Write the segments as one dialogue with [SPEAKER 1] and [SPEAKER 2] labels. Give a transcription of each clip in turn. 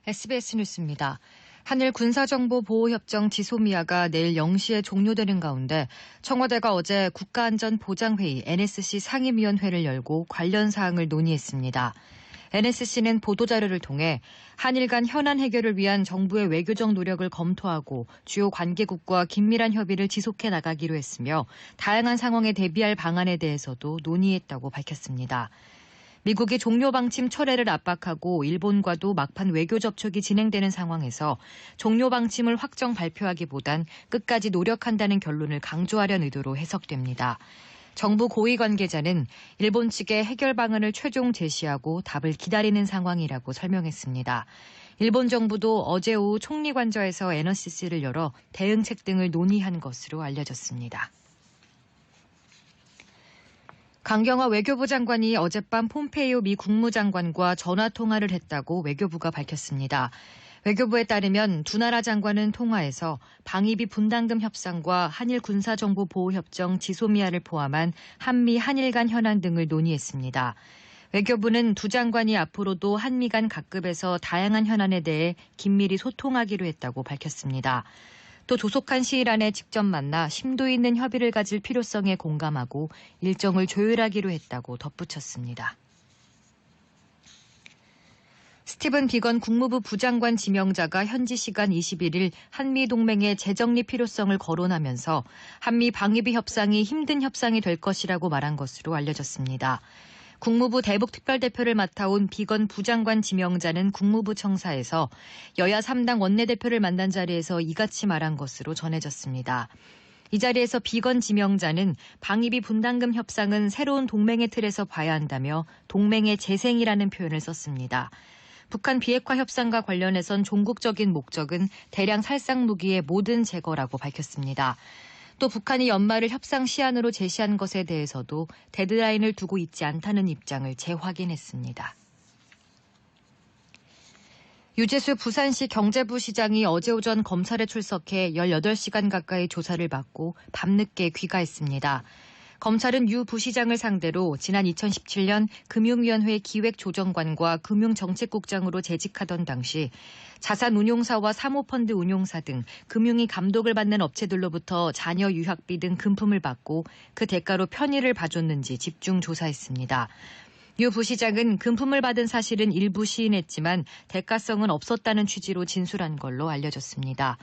[SPEAKER 1] SBS 뉴스입니다. 한일 군사정보보호협정 지소미아가 내일 0시에 종료되는 가운데 청와대가 어제 국가안전보장회의 NSC 상임위원회를 열고 관련 사항을 논의했습니다. NSC는 보도자료를 통해 한일 간 현안 해결을 위한 정부의 외교적 노력을 검토하고 주요 관계국과 긴밀한 협의를 지속해 나가기로 했으며 다양한 상황에 대비할 방안에 대해서도 논의했다고 밝혔습니다. 미국이 종료 방침 철회를 압박하고 일본과도 막판 외교 접촉이 진행되는 상황에서 종료 방침을 확정 발표하기보단 끝까지 노력한다는 결론을 강조하려는 의도로 해석됩니다. 정부 고위 관계자는 일본 측의 해결 방안을 최종 제시하고 답을 기다리는 상황이라고 설명했습니다. 일본 정부도 어제 오후 총리관저에서 NSC를 열어 대응책 등을 논의한 것으로 알려졌습니다. 강경화 외교부 장관이 어젯밤 폼페이오 미 국무장관과 전화통화를 했다고 외교부가 밝혔습니다. 외교부에 따르면 두 나라 장관은 통화에서 방위비 분담금 협상과 한일 군사정보보호협정 지소미아를 포함한 한미 한일 간 현안 등을 논의했습니다. 외교부는 두 장관이 앞으로도 한미 간 각급에서 다양한 현안에 대해 긴밀히 소통하기로 했다고 밝혔습니다. 또 조속한 시일 안에 직접 만나 심도 있는 협의를 가질 필요성에 공감하고 일정을 조율하기로 했다고 덧붙였습니다. 스티븐 비건 국무부 부장관 지명자가 현지 시간 21일 한미동맹의 재정립 필요성을 거론하면서 한미 방위비 협상이 힘든 협상이 될 것이라고 말한 것으로 알려졌습니다. 국무부 대북특별대표를 맡아온 비건 부장관 지명자는 국무부 청사에서 여야 3당 원내대표를 만난 자리에서 이같이 말한 것으로 전해졌습니다. 이 자리에서 비건 지명자는 방위비 분담금 협상은 새로운 동맹의 틀에서 봐야 한다며 동맹의 재생이라는 표현을 썼습니다. 북한 비핵화 협상과 관련해선 종국적인 목적은 대량 살상 무기의 모든 제거라고 밝혔습니다. 또 북한이 연말을 협상 시한으로 제시한 것에 대해서도 데드라인을 두고 있지 않다는 입장을 재확인했습니다. 유재수 부산시 경제부 시장이 어제 오전 검찰에 출석해 18시간 가까이 조사를 받고 밤늦게 귀가했습니다. 검찰은 유 부시장을 상대로 지난 2017년 금융위원회 기획조정관과 금융정책국장으로 재직하던 당시 자산운용사와 사모펀드 운용사 등 금융위 감독을 받는 업체들로부터 자녀 유학비 등 금품을 받고 그 대가로 편의를 봐줬는지 집중 조사했습니다. 유 부시장은 금품을 받은 사실은 일부 시인했지만 대가성은 없었다는 취지로 진술한 걸로 알려졌습니다.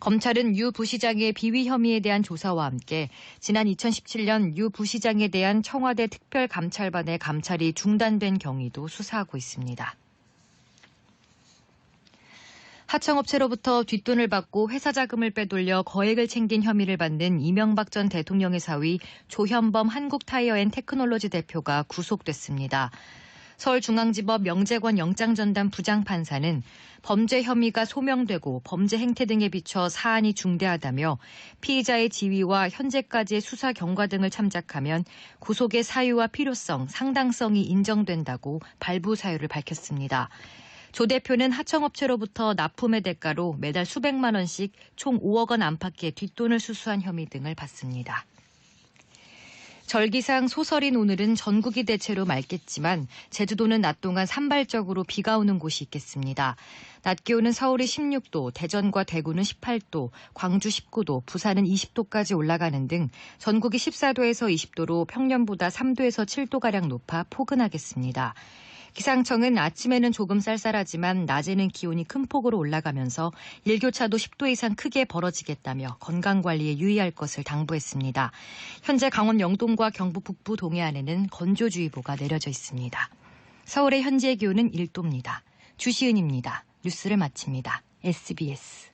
[SPEAKER 1] 검찰은 유 부시장의 비위 혐의에 대한 조사와 함께 지난 2017년 유 부시장에 대한 청와대 특별감찰반의 감찰이 중단된 경위도 수사하고 있습니다. 하청업체로부터 뒷돈을 받고 회사 자금을 빼돌려 거액을 챙긴 혐의를 받는 이명박 전 대통령의 사위 조현범 한국타이어앤테크놀로지 대표가 구속됐습니다. 서울중앙지법 명재권 영장전담 부장판사는 범죄 혐의가 소명되고 범죄 행태 등에 비춰 사안이 중대하다며 피의자의 지위와 현재까지의 수사 경과 등을 참작하면 구속의 사유와 필요성, 상당성이 인정된다고 발부 사유를 밝혔습니다. 조 대표는 하청업체로부터 납품의 대가로 매달 수백만 원씩 총 5억 원 안팎의 뒷돈을 수수한 혐의 등을 받습니다. 절기상 소설인 오늘은 전국이 대체로 맑겠지만 제주도는 낮 동안 산발적으로 비가 오는 곳이 있겠습니다. 낮 기온은 서울이 16도, 대전과 대구는 18도, 광주 19도, 부산은 20도까지 올라가는 등 전국이 14도에서 20도로 평년보다 3도에서 7도가량 높아 포근하겠습니다. 기상청은 아침에는 조금 쌀쌀하지만 낮에는 기온이 큰 폭으로 올라가면서 일교차도 10도 이상 크게 벌어지겠다며 건강관리에 유의할 것을 당부했습니다. 현재 강원 영동과 경북 북부 동해안에는 건조주의보가 내려져 있습니다. 서울의 현재 기온은 1도입니다. 주시은입니다. 뉴스를 마칩니다. SBS